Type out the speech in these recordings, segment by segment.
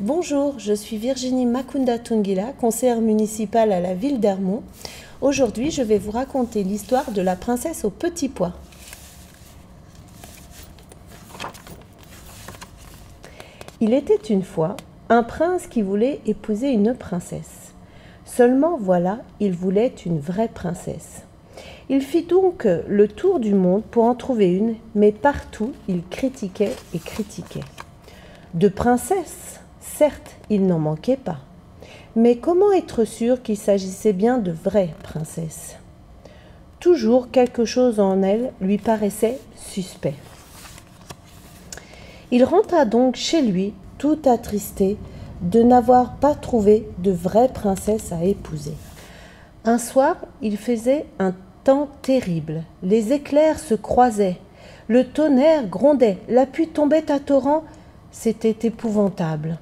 Bonjour, je suis Virginie Makunda Tungila, conseillère municipale à la ville d'Hermont. Aujourd'hui, je vais vous raconter l'histoire de la princesse aux petits pois. Il était une fois un prince qui voulait épouser une princesse. Seulement voilà, il voulait une vraie princesse. Il fit donc le tour du monde pour en trouver une, mais partout il critiquait et critiquait. De princesses, certes, il n'en manquait pas. Mais comment être sûr qu'il s'agissait bien de vraies princesses? Toujours quelque chose en elle lui paraissait suspect. Il rentra donc chez lui, tout attristé de n'avoir pas trouvé de vraie princesse à épouser. Un soir, il faisait un temps terrible. Les éclairs se croisaient, le tonnerre grondait, la pluie tombait à torrents. C'était épouvantable.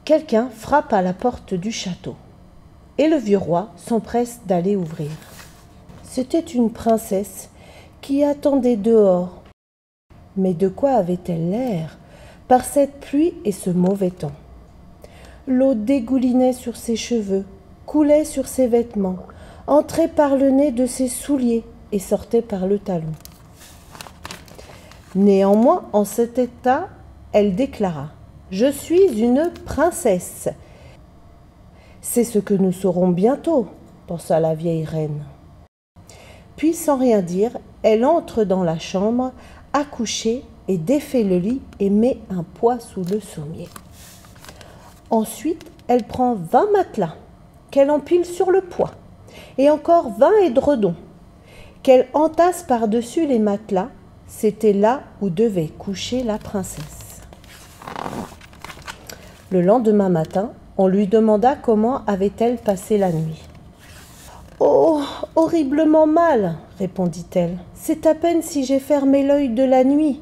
Quelqu'un frappe à la porte du château, et le vieux roi s'empresse d'aller ouvrir. C'était une princesse qui attendait dehors. Mais de quoi avait-elle l'air par cette pluie et ce mauvais temps? L'eau dégoulinait sur ses cheveux, coulait sur ses vêtements, entrait par le nez de ses souliers et sortait par le talon. Néanmoins, en cet état, elle déclara: « Je suis une princesse. » C'est ce que nous saurons bientôt, pensa la vieille reine. Puis, sans rien dire, elle entre dans la chambre, à coucher et défait le lit et met un poids sous le sommier. Ensuite, elle prend 20 matelas qu'elle empile sur le poids et encore 20 édredons qu'elle entasse par-dessus les matelas. C'était là où devait coucher la princesse. Le lendemain matin, on lui demanda comment avait-elle passé la nuit. « Oh, horriblement mal, répondit-elle. C'est à peine si j'ai fermé l'œil de la nuit.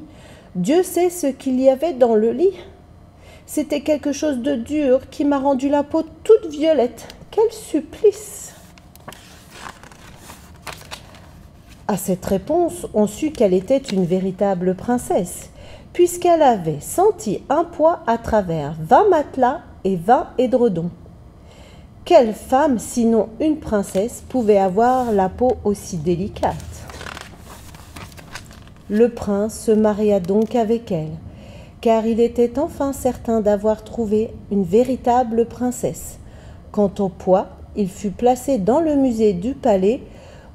Dieu sait ce qu'il y avait dans le lit. C'était quelque chose de dur qui m'a rendu la peau toute violette. Quel supplice !» À cette réponse, on sut qu'elle était une véritable princesse, puisqu'elle avait senti un poids à travers 20 matelas et 20 édredons. Quelle femme, sinon une princesse, pouvait avoir la peau aussi délicate? Le prince se maria donc avec elle, car il était enfin certain d'avoir trouvé une véritable princesse. Quant au poids, il fut placé dans le musée du palais,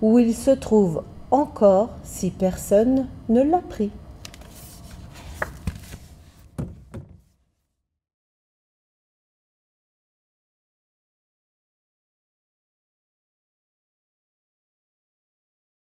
où il se trouve encore si personne ne l'a pris.